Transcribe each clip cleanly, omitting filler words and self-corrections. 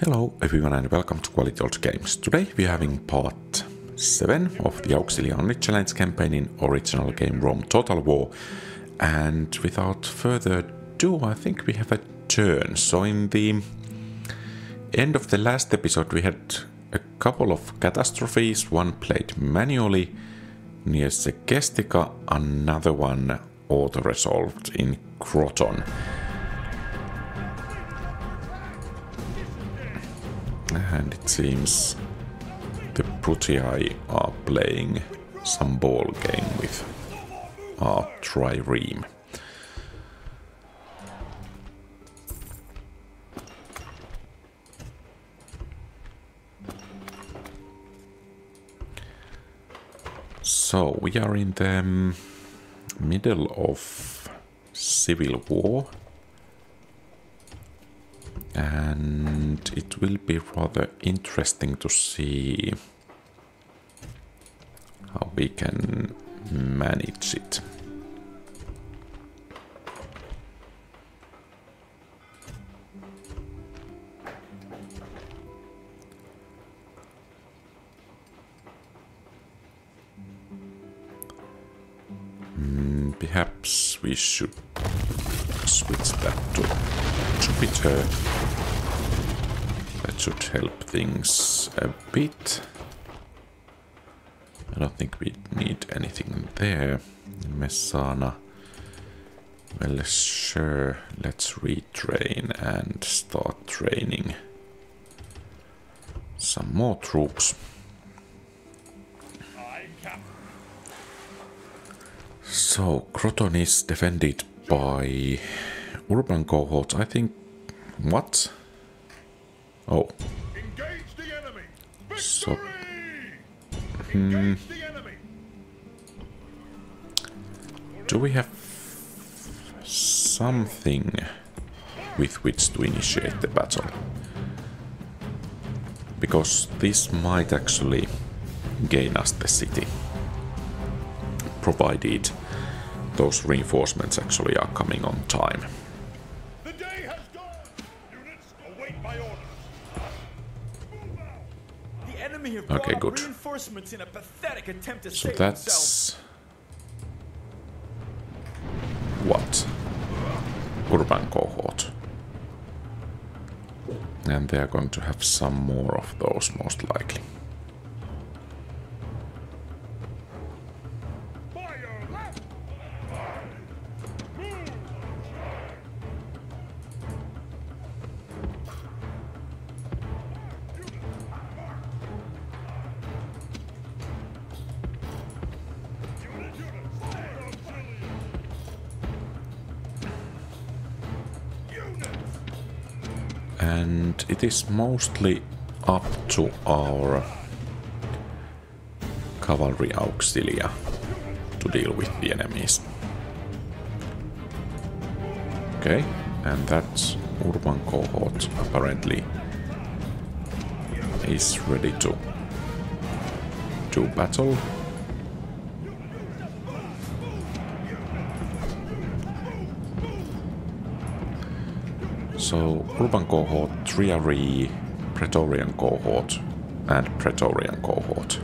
Hello everyone and welcome to Quality Old Games. Today we are having part 7 of the Auxilia Only Challenge campaign in original game Rome Total War. And without further ado, I think we have a turn. So in the end of the last episode we had a couple of catastrophes. One played manually near Segestica, another one auto-resolved in Croton. And it seems the Brutii are playing some ball game with our trireme. So we are in the middle of civil war. And it will be rather interesting to see how we can manage it. Perhaps we should switch that to Jupiter. That should help things a bit. I don't think we need anything there. Messana. Well, sure. Let's retrain and start training some more troops. So, Croton is defended by urban cohorts, I think. What? Oh. So. Do we have something with which to initiate the battle? Because this might actually gain us the city, provided those reinforcements actually are coming on time. The day has gone. Units await my orders. The enemy have Okay, brought good. reinforcements in a pathetic attempt to So save themselves. that's what? Urban cohort. And they are going to have some more of those most likely. And it is mostly up to our Cavalry Auxilia to deal with the enemies. Okay, and that urban cohort apparently is ready to do battle. So, urban cohort, triary, Praetorian cohort, and Praetorian cohort.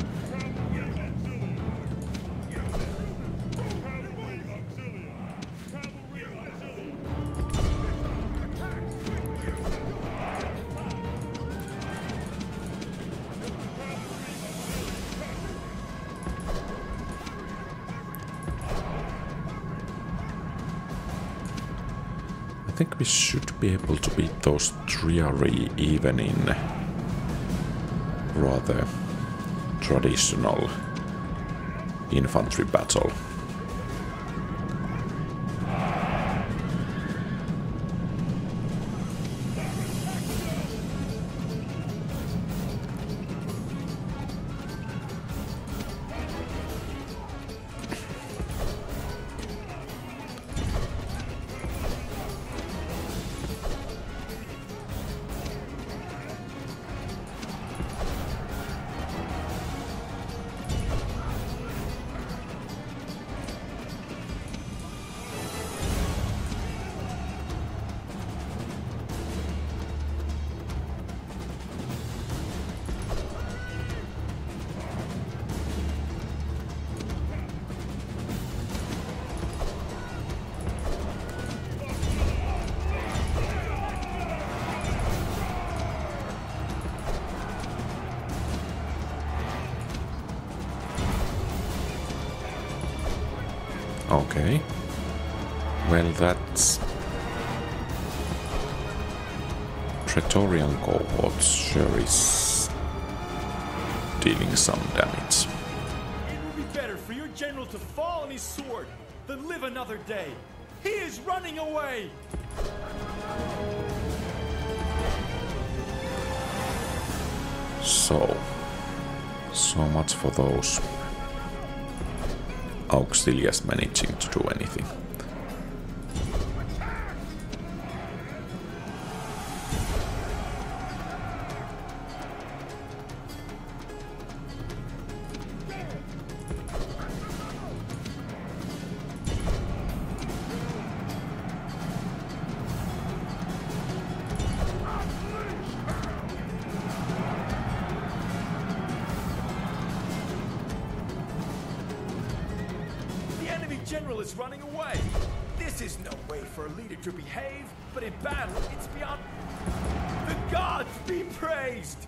I think we should be able to beat those triary even in rather traditional infantry battle. Okay. Well, that's... Praetorian cohort sure is dealing some damage. It would be better for your general to fall on his sword than live another day. He is running away! So much for those auxilias managing to do anything. General is running away. This is no way for a leader to behave, but in battle, it's beyond... The gods be praised!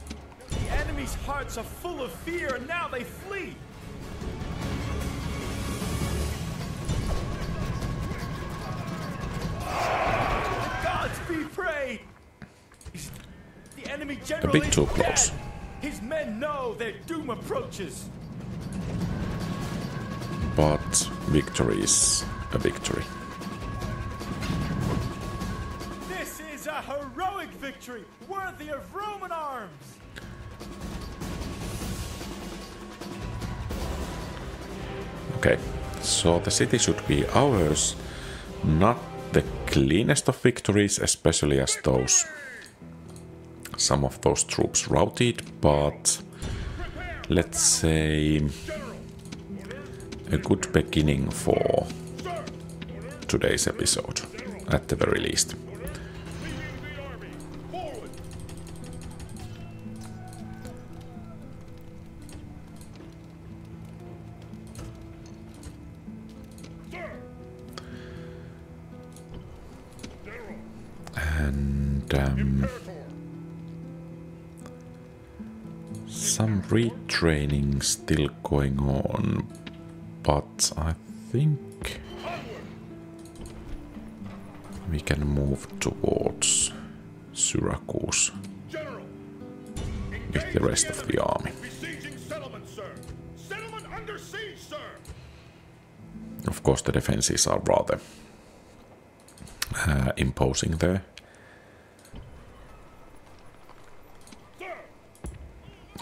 The enemy's hearts are full of fear, and now they flee! The gods be praised! The enemy general bit is too dead! close. His men know their doom approaches! But victory is a victory. This is a heroic victory, worthy of Roman arms! Okay, so the city should be ours. Not the cleanest of victories, especially as some of those troops routed, but let's say a good beginning for today's episode, at the very least. And some retraining still going on, but I think we can move towards Syracuse with the rest of the army. Of course, the defenses are rather imposing there.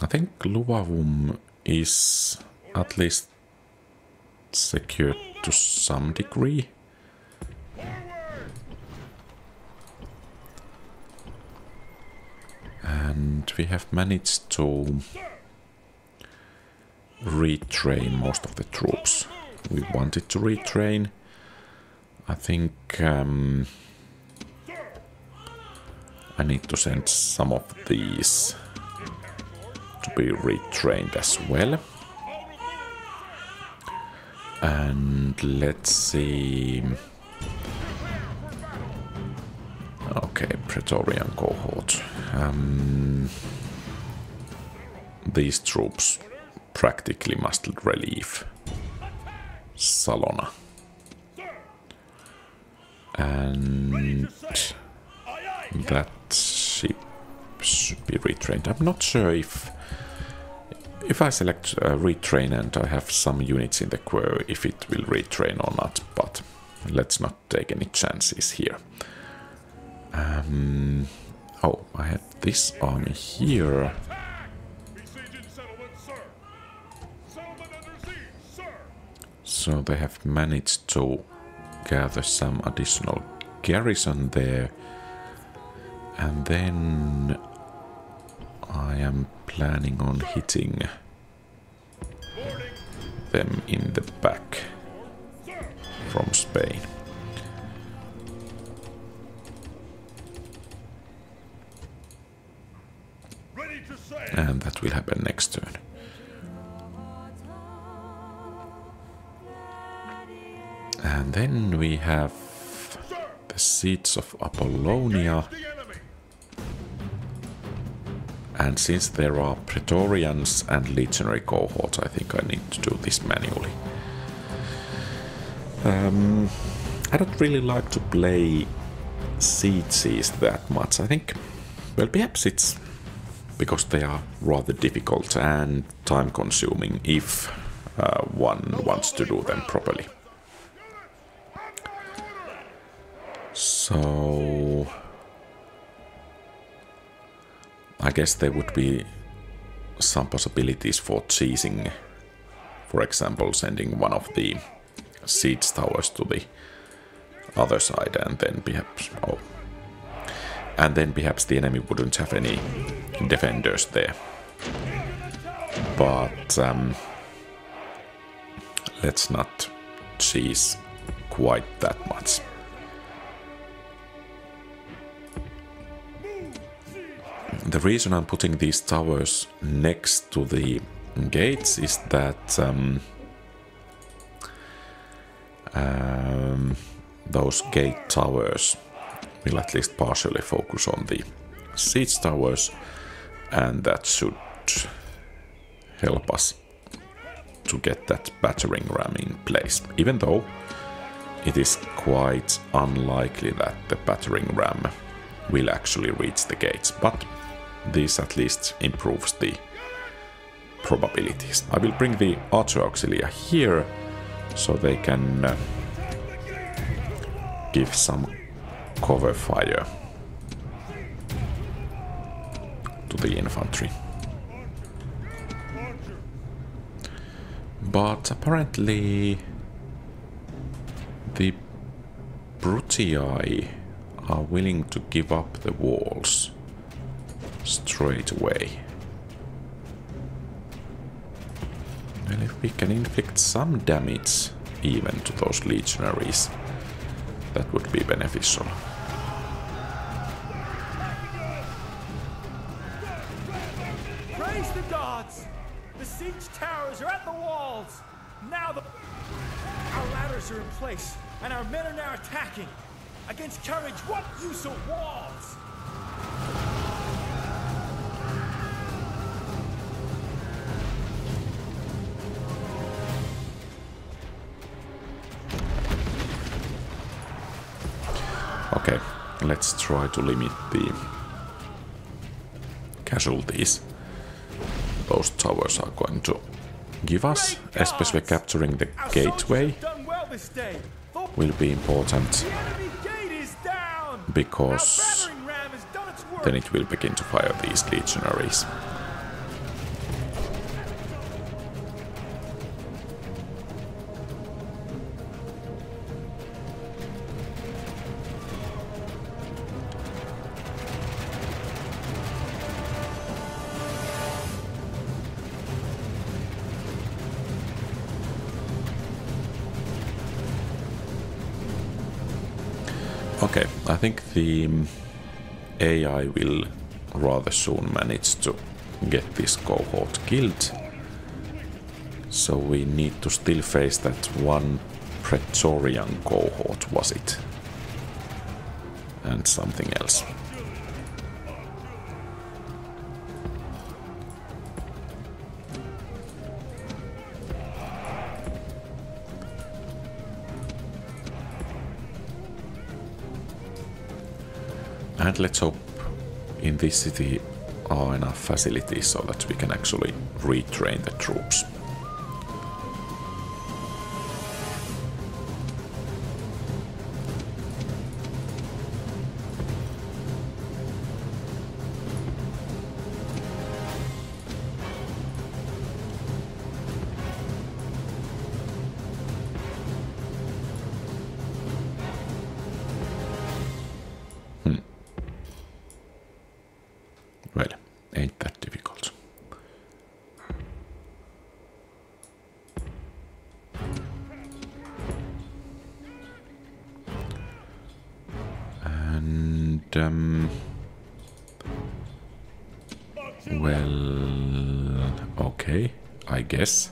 I think Luvavum is at least secured to some degree. And we have managed to retrain most of the troops we wanted to retrain. I think I need to send some of these to be retrained as well. And let's see. Okay, Praetorian cohort. These troops practically must relieve Salona. And that ship should be retrained. I'm not sure if I select retrain and I have some units in the queue, if it will retrain or not, but let's not take any chances here. Oh, I have this army here. So they have managed to gather some additional garrison there. And then I am planning on hitting them in the back from Spain. And that will happen next turn. And then we have the siege of Apollonia. And since there are Praetorians and legionary cohorts, I think I need to do this manually. I don't really like to play sieges that much. I think, well, perhaps it's because they are rather difficult and time-consuming if one wants to do them properly. So I guess there would be some possibilities for cheesing, for example, sending one of the siege towers to the other side, and then perhaps the enemy wouldn't have any defenders there. But let's not cheese quite that much. The reason I'm putting these towers next to the gates is that those gate towers will at least partially focus on the siege towers, and that should help us to get that battering ram in place, even though it is quite unlikely that the battering ram will actually reach the gates, but this at least improves the probabilities. I will bring the Archer Auxilia here so they can give some cover fire to the infantry. But apparently the Brutii are willing to give up the walls straight away. Well, if we can inflict some damage even to those legionaries, that would be beneficial. Praise the gods! The siege towers are at the walls! Now our ladders are in place, and our men are now attacking! Against courage, what use of walls? Okay, let's try to limit the casualties those towers are going to give us, especially capturing the gateway will be important, because then it will begin to fire these legionaries. Okay, I think the AI will rather soon manage to get this cohort killed. So we need to still face that one Praetorian cohort, was it? And something else. And let's hope in this city are enough facilities so that we can actually retrain the troops. Well, ain't that difficult. And, well, okay, I guess.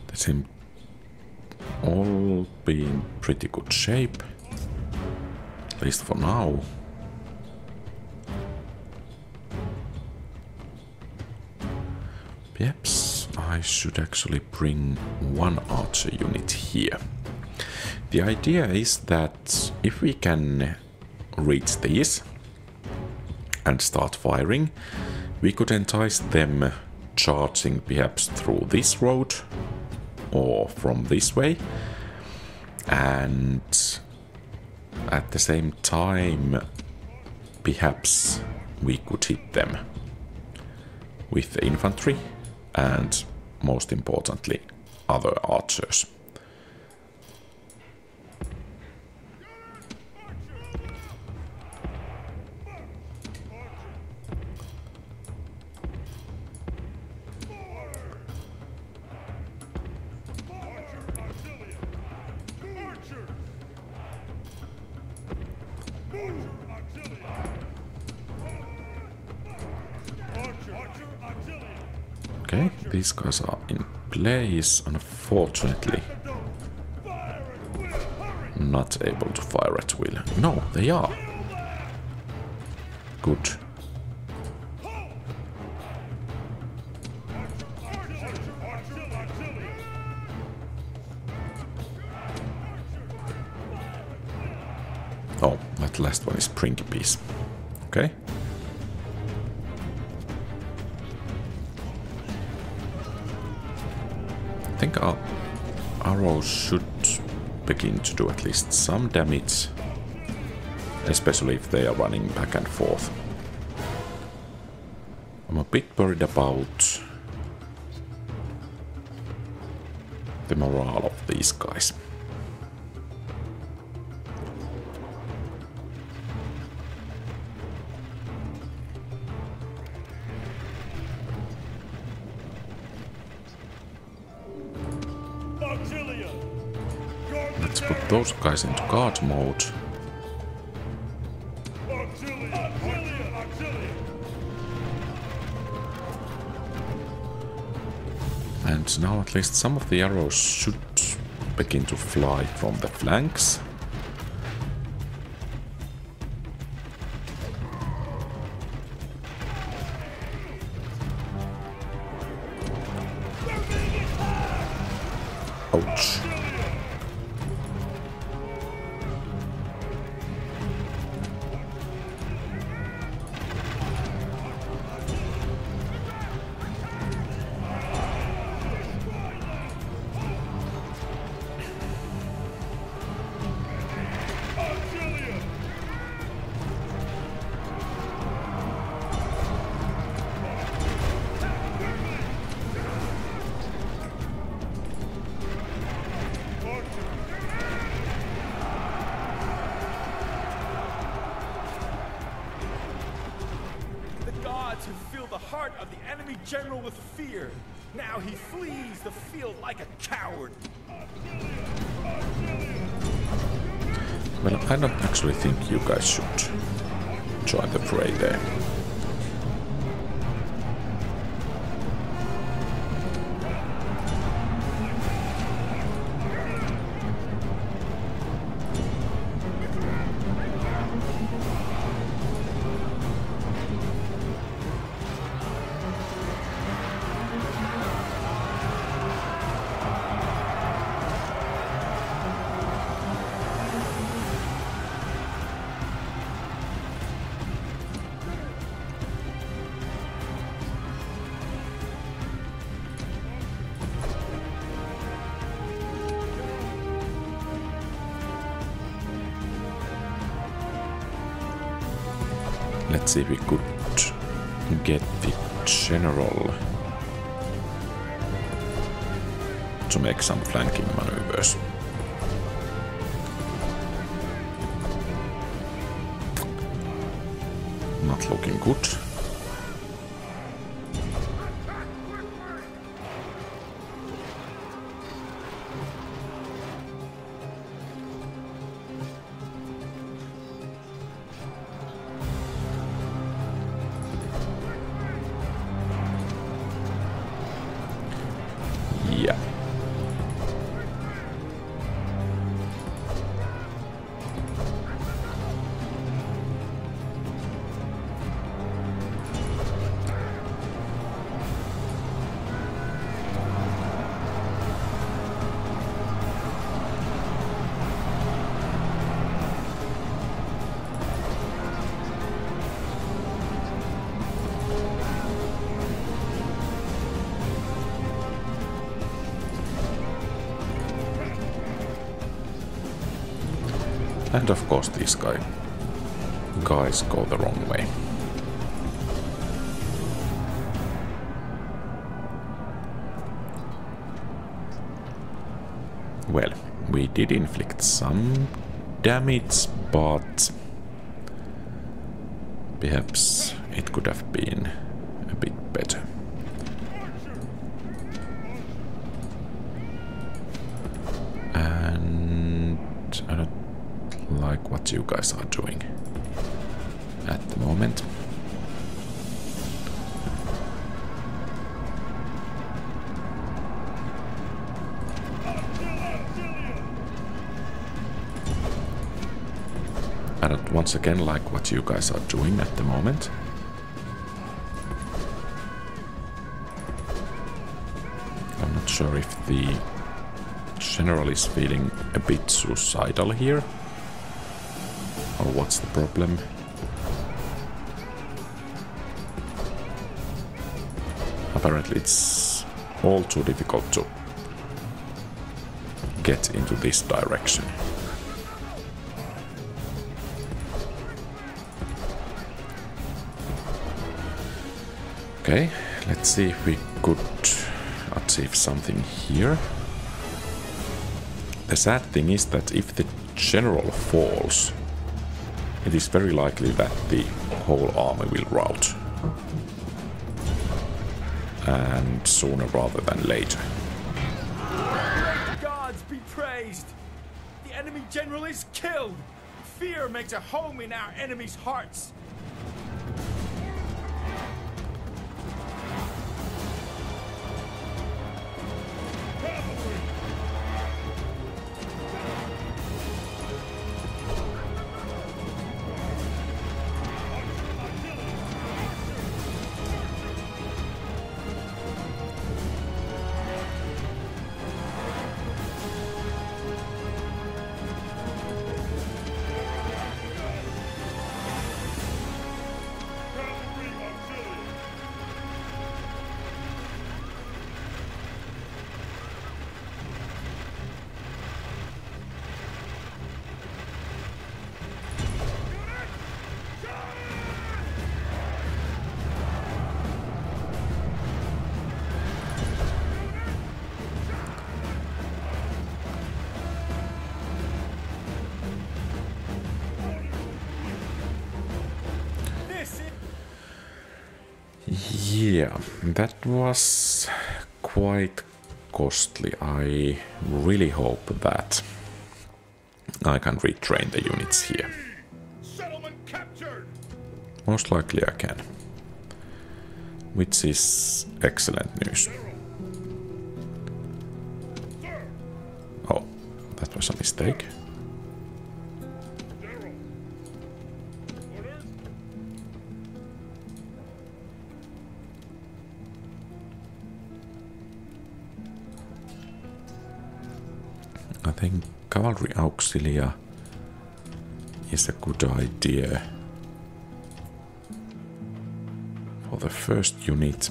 They seem all be in pretty good shape, at least for now. Perhaps I should actually bring one archer unit here. The idea is that if we can reach these and start firing, we could entice them charging perhaps through this road or from this way, and at the same time perhaps we could hit them with the infantry and most importantly other archers. Okay, these guys are in place. Unfortunately, not able to fire at will. No, they are. Good. Oh, that last one is Principes. Okay. I think our arrows should begin to do at least some damage, especially if they are running back and forth. I'm a bit worried about the morale of these guys. Let's put those guys into guard mode. And now at least some of the arrows should begin to fly from the flanks. Ouch. heart of the enemy general with fear. Now he flees the field like a coward. Well, I don't actually think you guys should join the fray there. Let's see if we could get the general to make some flanking maneuvers. Not looking good. And of course these guys go the wrong way. Well, we did inflict some damage, but perhaps it could have been a bit better. And I don't like what you guys are doing at the moment. I don't once again like what you guys are doing at the moment. I'm not sure if the general is feeling a bit suicidal here, or what's the problem. Apparently it's all too difficult to get into this direction. Okay, let's see if we could achieve something here. The sad thing is that if the general falls, it is very likely that the whole army will rout. And sooner rather than later. Great gods be praised! The enemy general is killed! Fear makes a home in our enemies' hearts! Yeah, that was quite costly. I really hope that I can retrain the units here. Settlement captured. Most likely I can. Which is excellent news. Oh, that was a mistake. I think Cavalry Auxilia is a good idea for the first unit.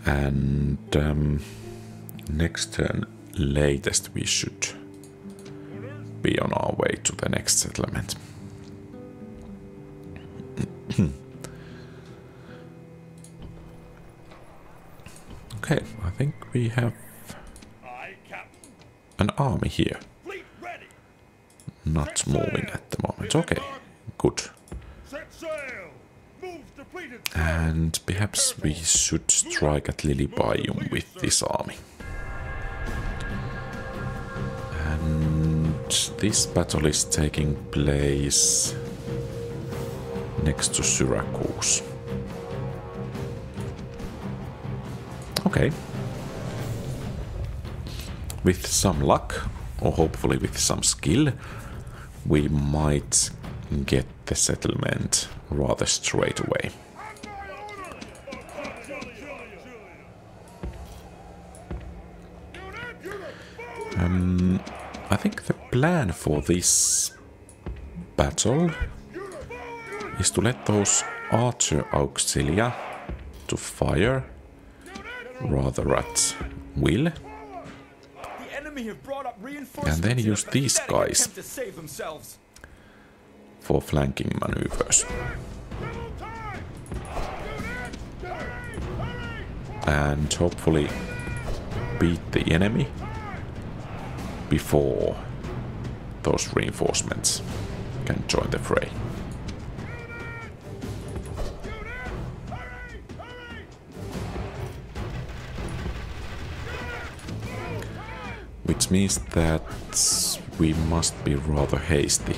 And next turn latest we should be on our way to the next settlement. Okay, I think we have an army here. Not moving at the moment. Okay, good. And perhaps we should strike at Lilybaeum with this army. And this battle is taking place next to Syracuse. Okay. With some luck, or hopefully with some skill, we might get the settlement rather straight away. I think the plan for this battle is to let those Archer Auxilia to fire rather at will. The The enemy have brought up reinforcements and then in a use these pathetic guys attempt to save themselves. for flanking maneuvers. And hopefully beat the enemy before those reinforcements can join the fray. Which means that we must be rather hasty,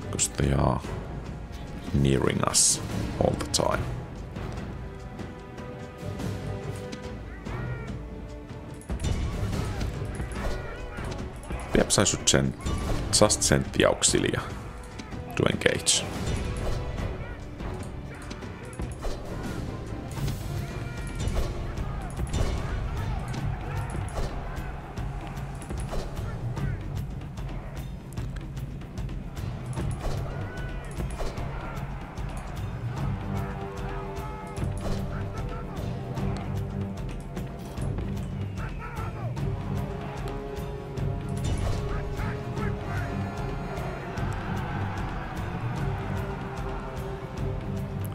because they are nearing us all the time. Perhaps I should just send the Auxilia to engage.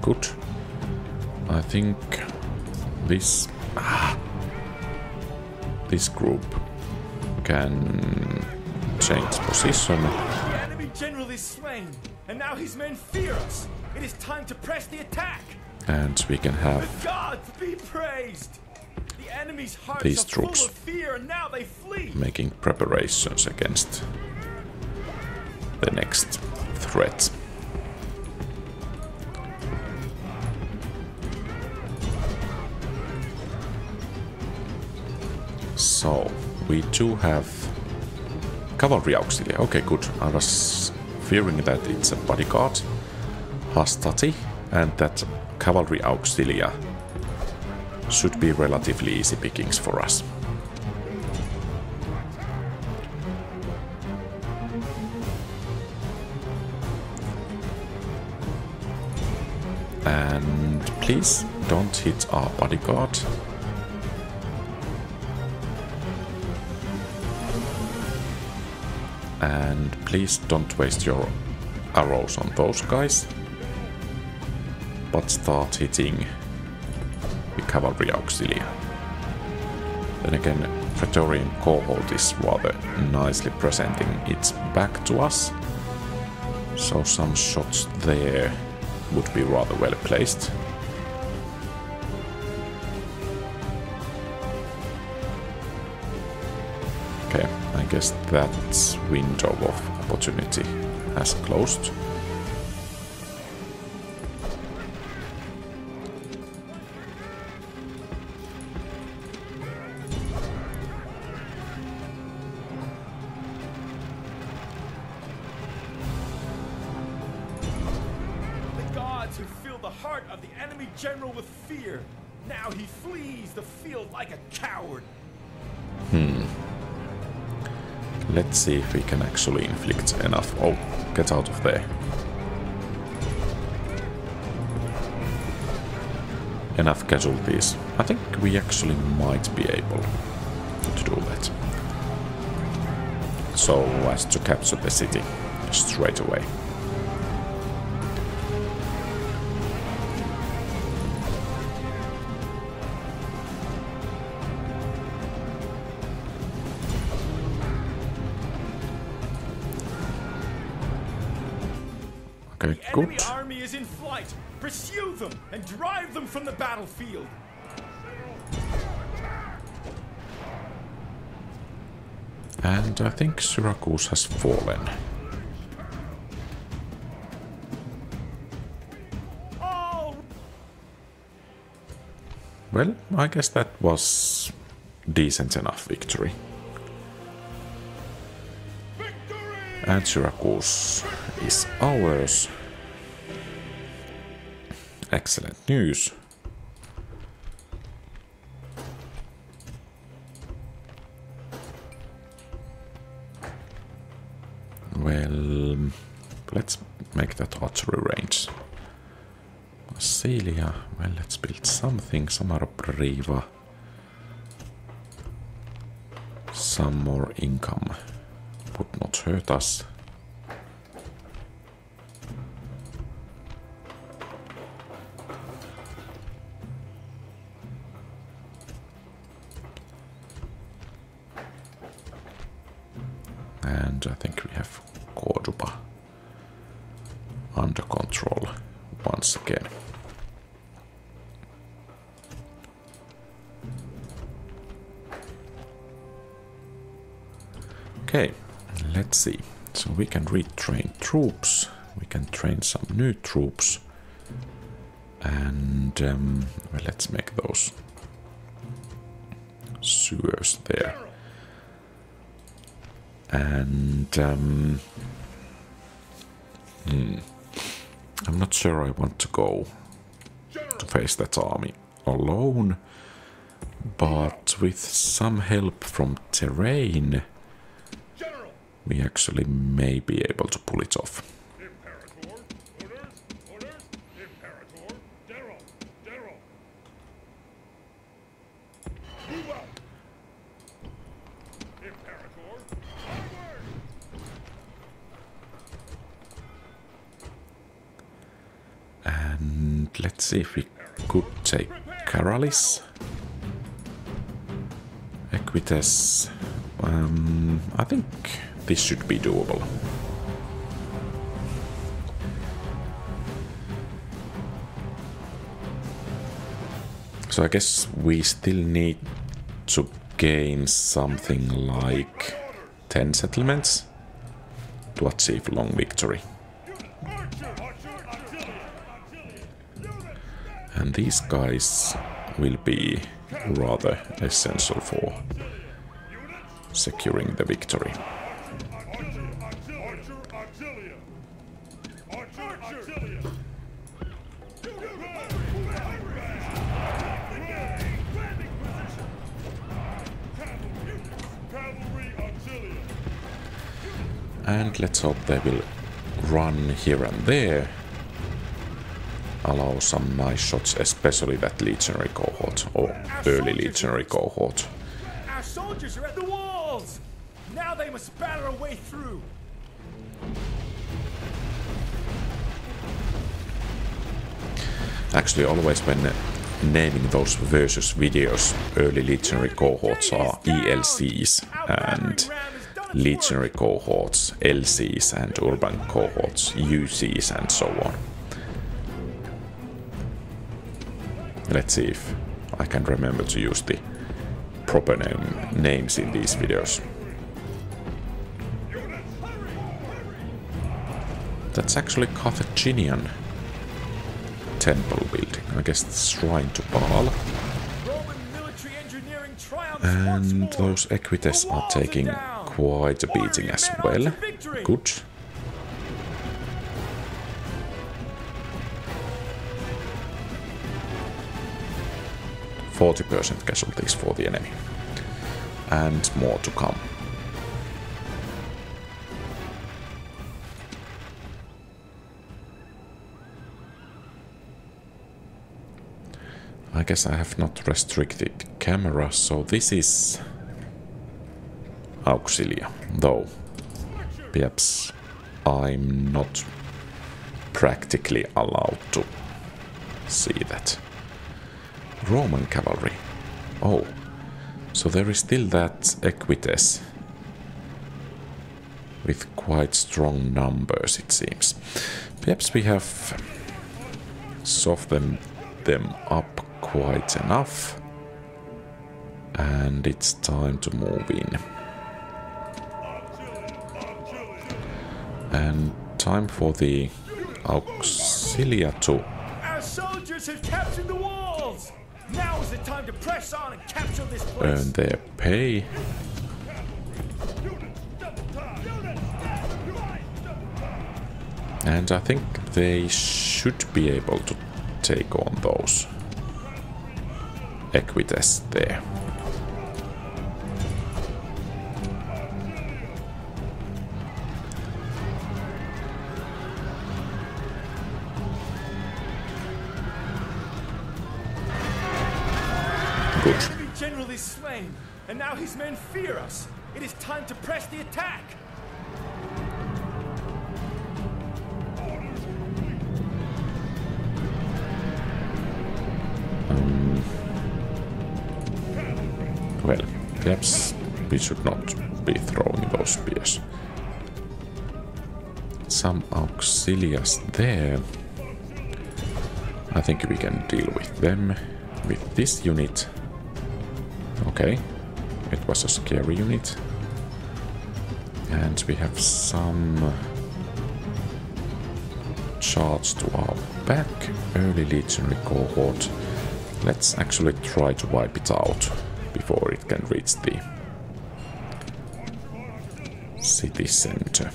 Good. I think this group can change position. The enemy general is slain, and now his men fear us. It is time to press the attack. And we can have The gods be praised. The enemy's hearts these are troops full of fear, and now they flee. making preparations against the next threat. So, we do have Cavalry Auxilia. Okay, good. I was fearing that it's a bodyguard, Hastati, and that Cavalry Auxilia should be relatively easy pickings for us. And please don't hit our bodyguard. And please don't waste your arrows on those guys, but start hitting the Cavalry Auxilia. Then again, Praetorian cohort is rather nicely presenting its back to us, so some shots there would be rather well placed. Okay, I guess that window of opportunity has closed. The gods who fill the heart of the enemy general with fear. Now he flees the field like a coward. Let's see if we can actually inflict enough. Oh, get out of there. Enough casualties. I think we actually might be able to do that. So as to capture the city straight away. Okay, The good. enemy army is in flight. Pursue them and drive them from the battlefield. And I think Syracuse has fallen. All Well, I guess that was decent enough victory. And Syracuse is ours. Excellent news. Well, let's make that archery range. Auxilia, well, let's build something. Samara Priva. Some more income would not hurt us. And I think we have Cordoba under control once again. Okay, let's see. So we can retrain troops, we can train some new troops, and well, let's make those sewers there. And I'm not sure I want to go to face that army alone, but with some help from terrain, we actually may be able to pull it off. And let's see if we could take Caralis. Equites. I think this should be doable. So I guess we still need to gain something like 10 settlements to achieve long victory. And these guys will be rather essential for securing the victory. Archer Auxilia! Archer Auxilia! Cavalry Auxilia! And let's hope they will run here and there. Allow some nice shots, especially that legionary cohort, or early legionary cohort. Our soldiers are at the walls! Now they must batter a way through! Actually, always when naming those versus videos, early legionary cohorts are ELCs, and legionary cohorts LCs, and urban cohorts UCs, and so on. Let's see if I can remember to use the proper names in these videos. That's actually Carthaginian temple building. I guess it's shrine to Baal. And those Equites are taking quite a beating as well. Good. 40% casualties for the enemy. And more to come. I guess I have not restricted camera, so this is Auxilia, though perhaps I'm not practically allowed to see that. Roman cavalry. Oh, so there is still that Equites with quite strong numbers, it seems. Perhaps we have softened them up quite enough, and it's time to move in. And time for the Auxilia to Our soldiers have captured the walls! Now is the time to press on and capture this place! earn their pay. And I think they should be able to take on those Equites there. Good. The general is slain, and now his men fear us. It is time to press the attack. Well, perhaps we should not be throwing those spears. Some auxilias there. I think we can deal with them with this unit. Okay, it was a scary unit. And we have some charge to our back. Early legionary cohort. Let's actually try to wipe it out before it can reach the city center.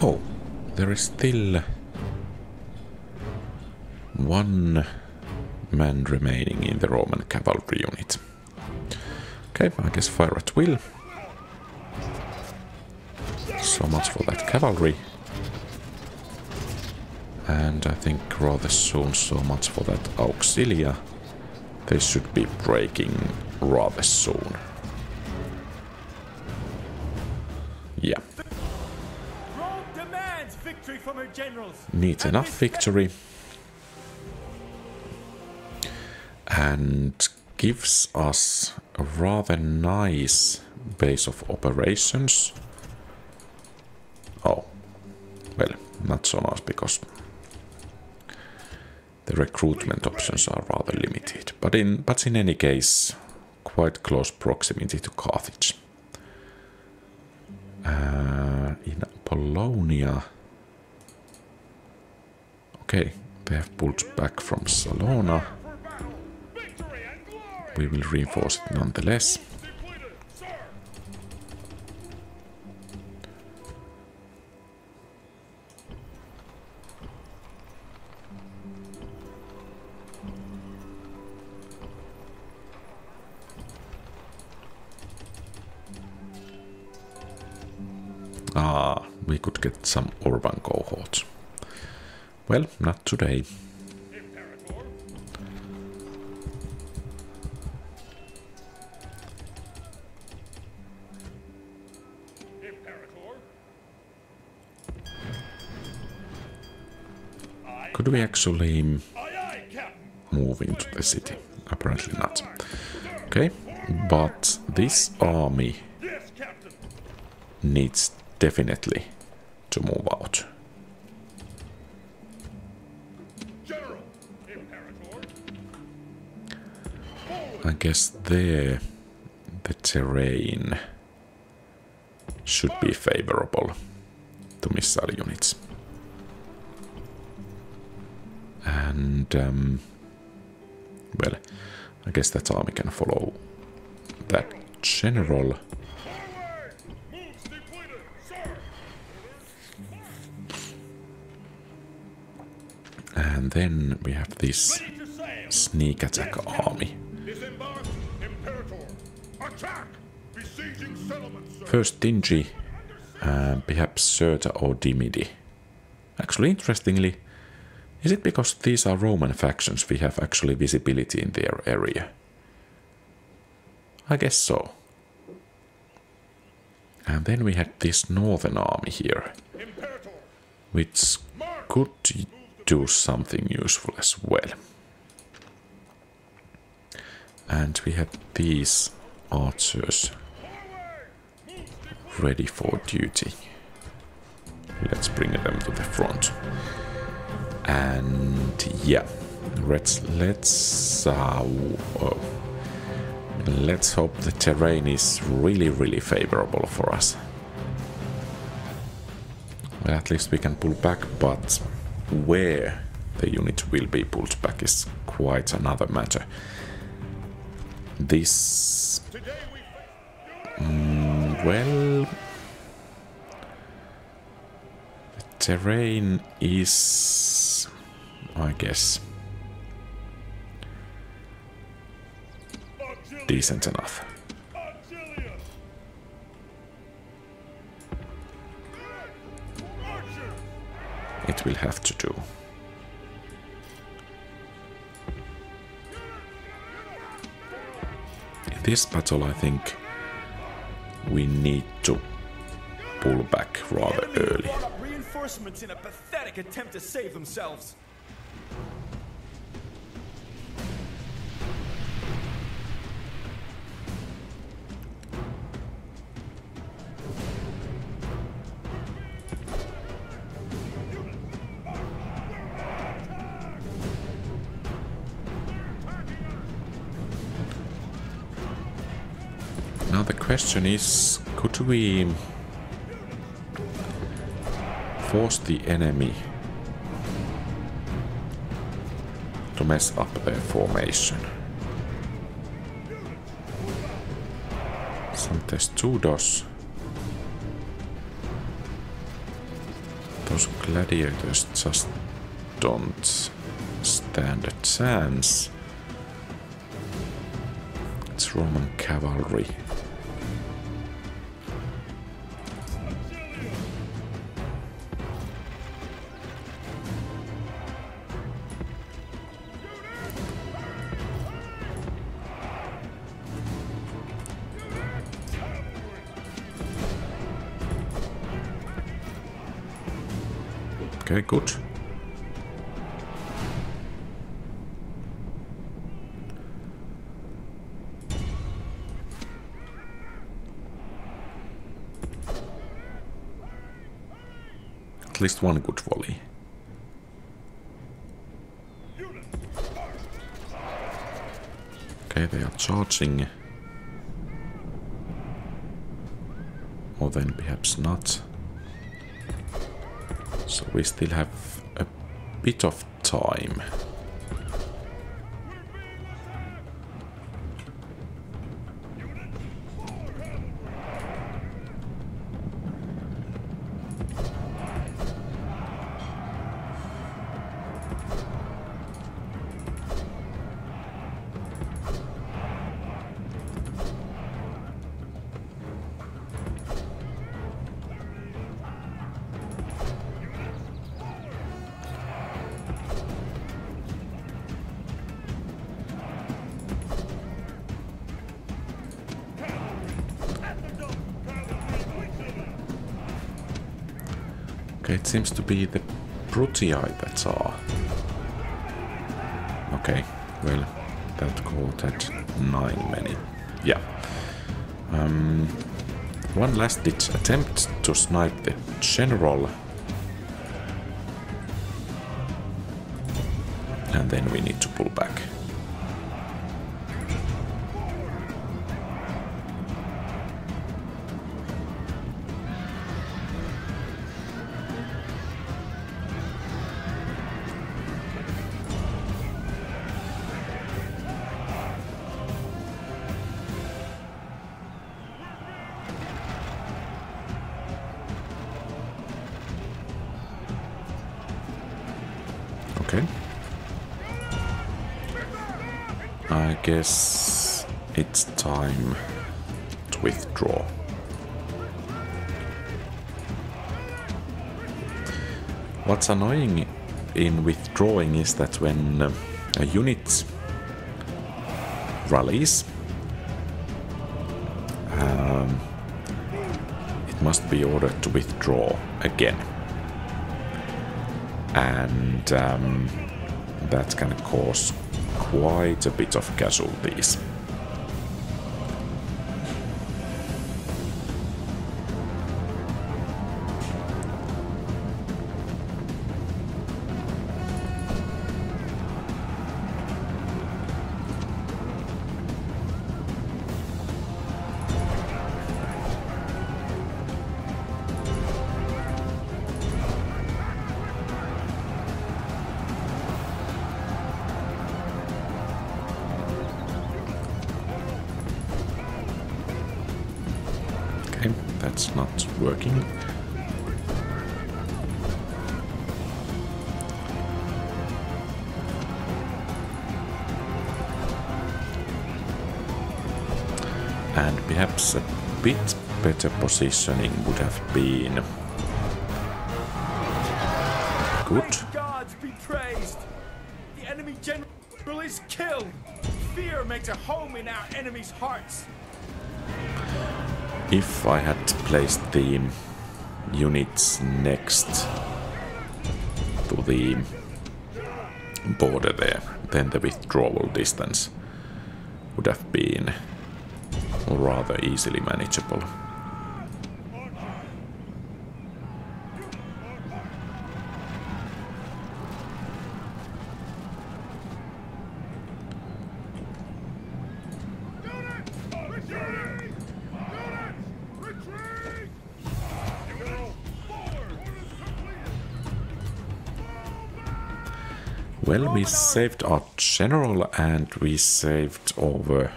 Oh, there is still one man remaining in the Roman cavalry unit. Okay, I guess fire at will. So much for that cavalry. And I think rather soon so much for that auxilia. They should be breaking rather soon. Yeah. From her generals. Needs enough victory. And gives us a rather nice base of operations. Oh, well, not so nice because the recruitment options are rather limited. But in any case, quite close proximity to Carthage. In Apollonia. Okay, they have pulled back from Salona. We will reinforce it nonetheless. Ah, we could get some urban cohorts. Well, not today. Could we actually move into the city? Apparently not. Okay, but this army needs definitely to move out. I guess there the terrain should be favorable to missile units. And, well, I guess that army can follow that general. And then we have this sneak attack army. First Dingy, perhaps Serta or Dimidi. Actually, interestingly, is it because these are Roman factions we have actually visibility in their area? I guess so. And then we had this northern army here, which could do something useful as well. And we have these archers ready for duty. Let's bring them to the front. And yeah, let's hope the terrain is really favorable for us. Well, at least we can pull back, but where the unit will be pulled back is quite another matter. This... well... the terrain is... I guess... decent enough. It will have to do. In this battle, I think we need to pull back rather early. Reinforcements in a pathetic attempt to save themselves. Now the question is, could we force the enemy to mess up their formation? Some testudos. Those gladiators just don't stand a chance. It's Roman cavalry. Okay, good. At least one good volley. Okay, they are charging. Or then perhaps not. So we still have a bit of time. Okay, it seems to be the Brutii that are. Okay, well, that court had 9 many. Yeah. One last ditch attempt to snipe the general. And then we need to pull back. Okay. I guess it's time to withdraw. What's annoying in withdrawing is that when a unit rallies, it must be ordered to withdraw again. And that can cause quite a bit of casualties. Okay, that's not working. And perhaps a bit better positioning would have been good. May gods be praised! The enemy general is killed! Fear makes a home in our enemies' hearts! If I had placed the units next to the border there, then the withdrawal distance would have been rather easily manageable. Well, we saved our general and we saved over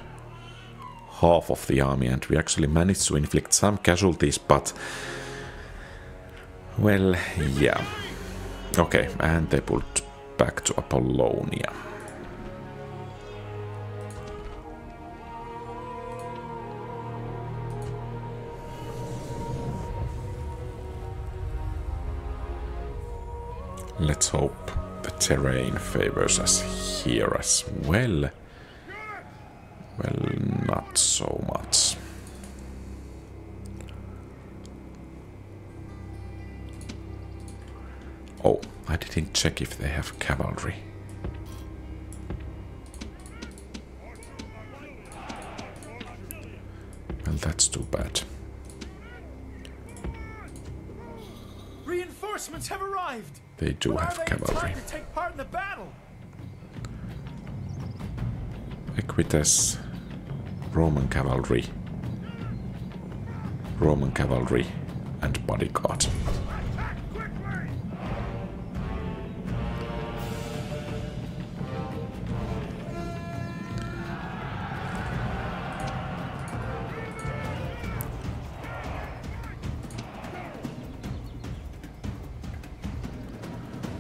half of the army, and we actually managed to inflict some casualties, but well, yeah. Okay, and they pulled back to Apollonia. Let's hope the terrain favors us here as well. Well, not so much. Oh, I didn't check if they have cavalry. Well, that's too bad. Reinforcements have arrived! They do But have are they in cavalry. time to take part in the battle? Equites, Roman cavalry, and bodyguard.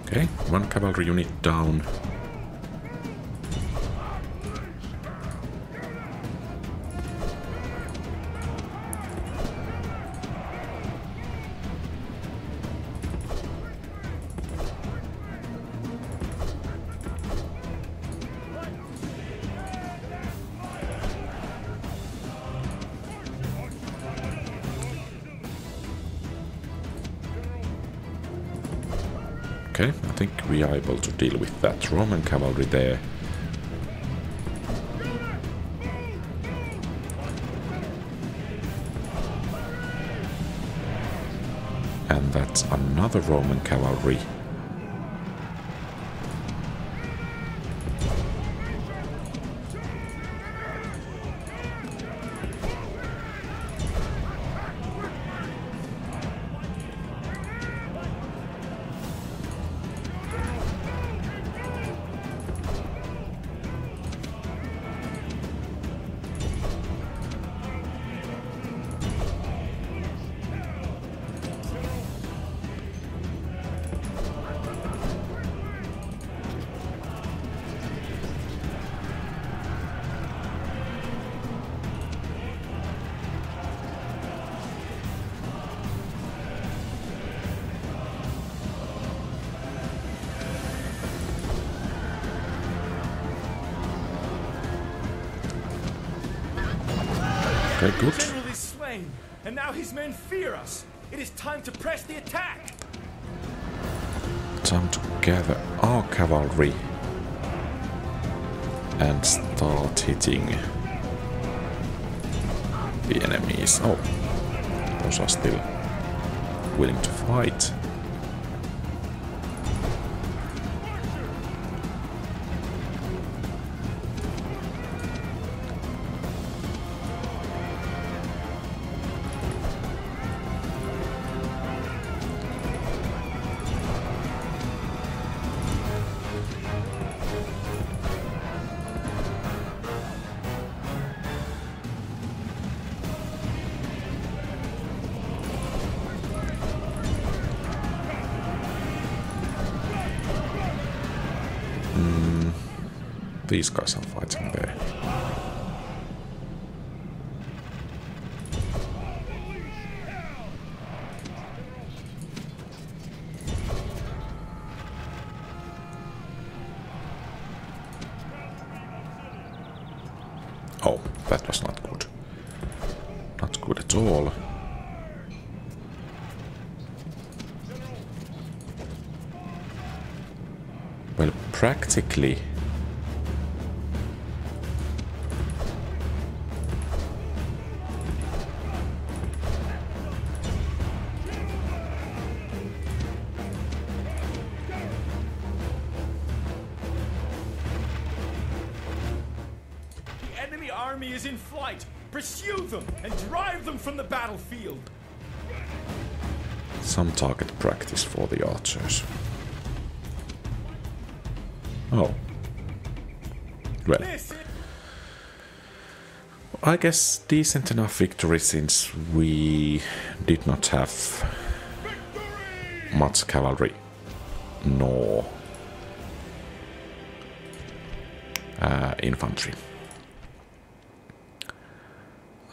Okay, one cavalry unit down. Okay, I think we are able to deal with that Roman cavalry there. And that's another Roman cavalry. Okay, good. The general is slain, and now his men fear us. It is time to press the attack. Time to gather our cavalry and start hitting the enemies. Oh, those are still willing to fight. these guys are fighting there. Oh, that was not good. Not good at all. Well, practically... The enemy army is in flight. Pursue them and drive them from the battlefield. Some target practice for the archers. Oh. Well. I guess decent enough victory since we did not have much cavalry nor infantry.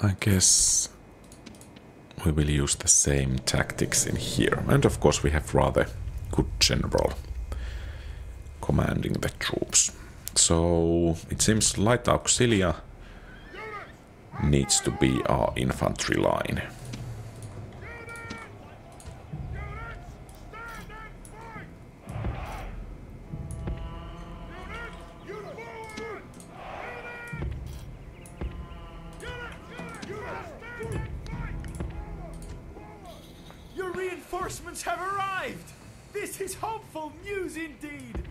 I guess we will use the same tactics in here. And of course we have rather good general commanding the troops. So it seems light auxilia needs to be our infantry line. Your reinforcements have arrived! This is hopeful news indeed!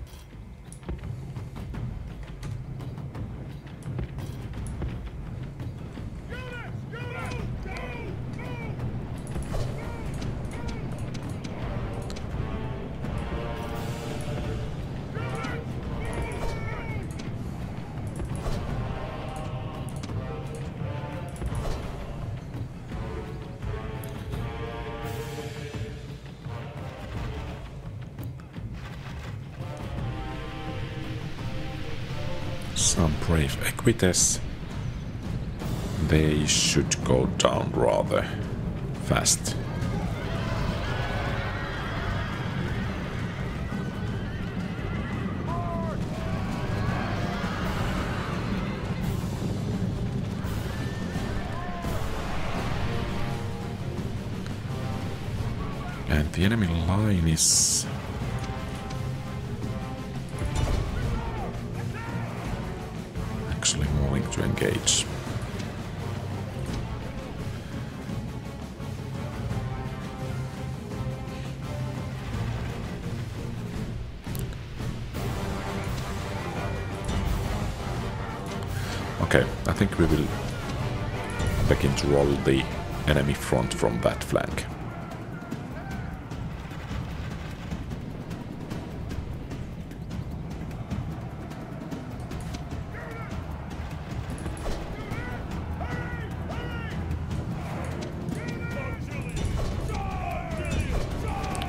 Some brave equites. They should go down rather fast. And the enemy line is actually moving to engage. Okay, I think we will begin to roll the enemy front from that flank.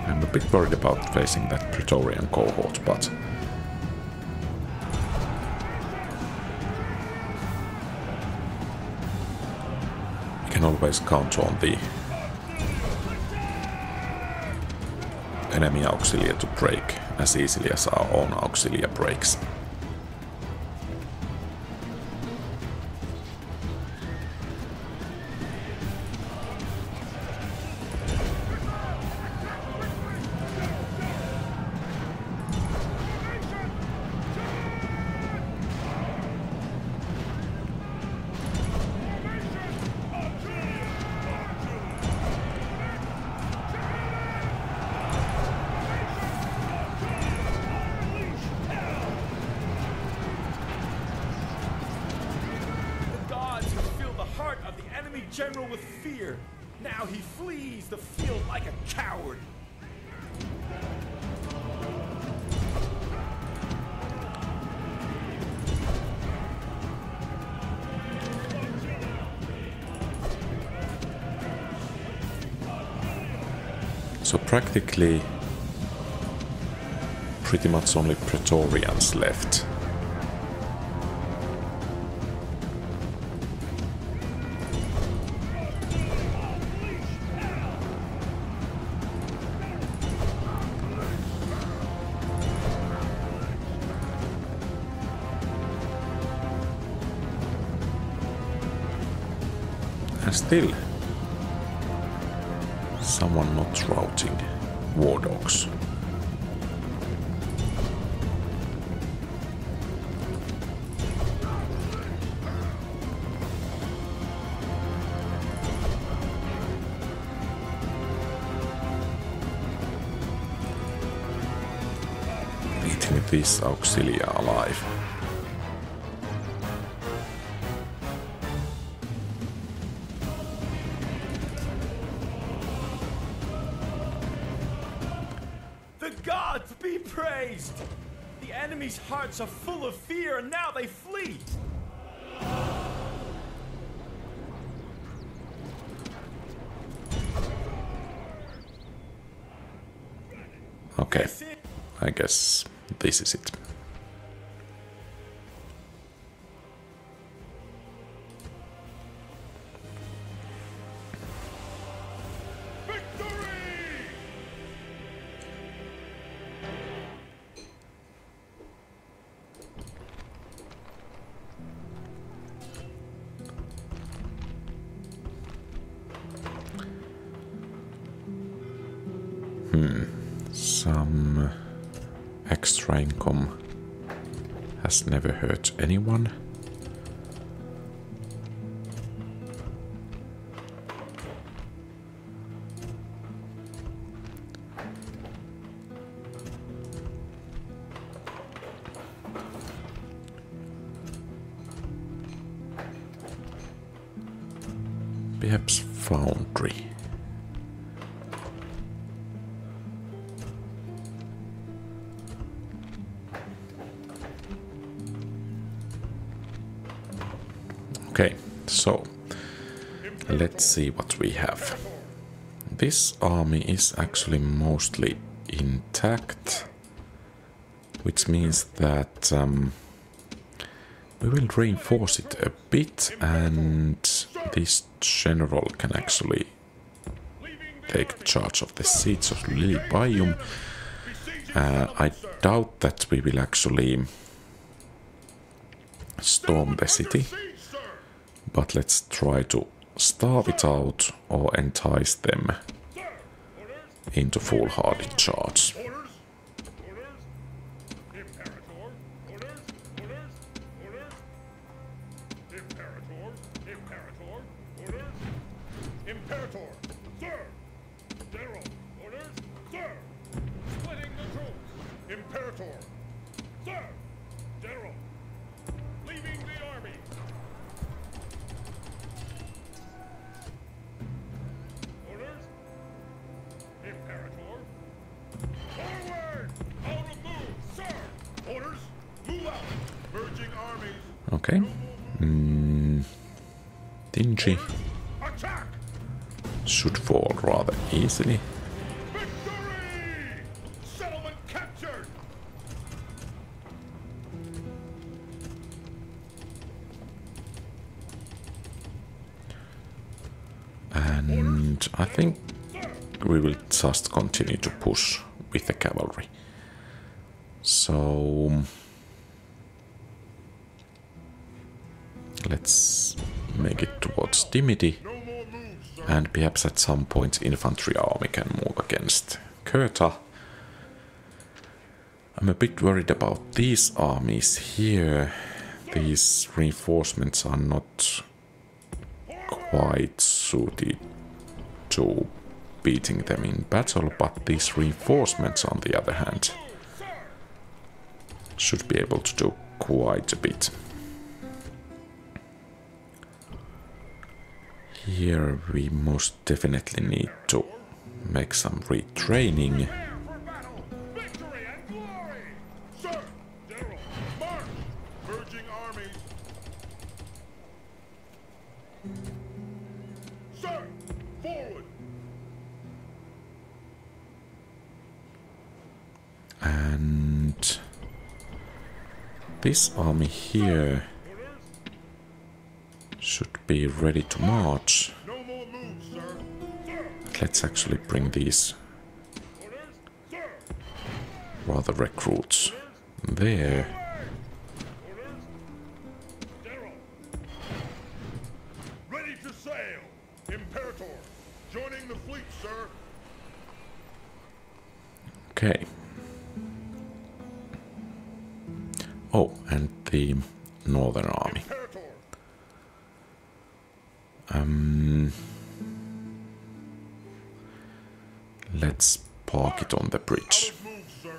I'm a bit worried about facing that Praetorian cohort, but we can always count on the enemy auxilia to break as easily as our own auxilia breaks. General with fear. Now he flees the field like a coward. So practically pretty much only Praetorians left. Still, someone not routing war dogs. Eating this auxilia alive. Be praised! The enemy's hearts are full of fear and now they flee! Okay, I guess this is it. Some extra income has never hurt anyone. Perhaps foundry. Okay, so let's see what we have. This army is actually mostly intact, which means that we will reinforce it a bit, and this general can actually take charge of the siege of Lilybaeum. I doubt that we will actually storm the city. But let's try to starve it out or entice them into foolhardy charge. Okay. Dingy should fall rather easily. And I think we will just continue to push with the cavalry. So let's make it towards Dimity, and perhaps at some point infantry army can move against Croton. I'm a bit worried about these armies here. These reinforcements are not quite suited to beating them in battle, but these reinforcements on the other hand should be able to do quite a bit. Here we most definitely need to make some retraining. And this army here should be ready to march. Let's actually bring these rather recruits there. Ready to sail. the fleet, sir. Okay. Oh, and the Northern Army. Imperator. Let's park it on the bridge. Out of move, sir.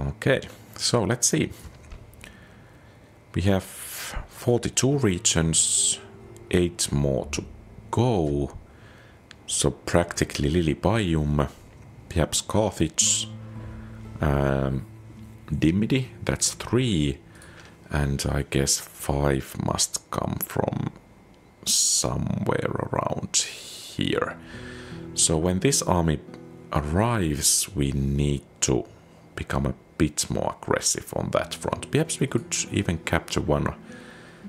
Okay, so let's see. We have 42 regions, 8 more to go. So practically Lilybaeum, perhaps Carthage, Dimity, that's 3, and I guess 5 must come from somewhere around here. So when this army arrives, we need to become a bit more aggressive on that front. Perhaps we could even capture one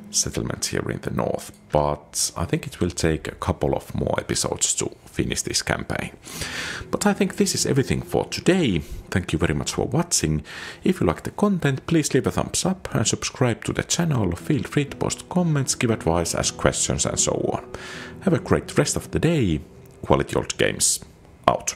settlement here in the north, but I think it will take a couple of more episodes to finish this campaign. But I think this is everything for today. Thank you very much for watching. If you like the content, please leave a thumbs up and subscribe to the channel. Feel free to post comments, give advice, ask questions and so on. Have a great rest of the day. Quality Old Games out.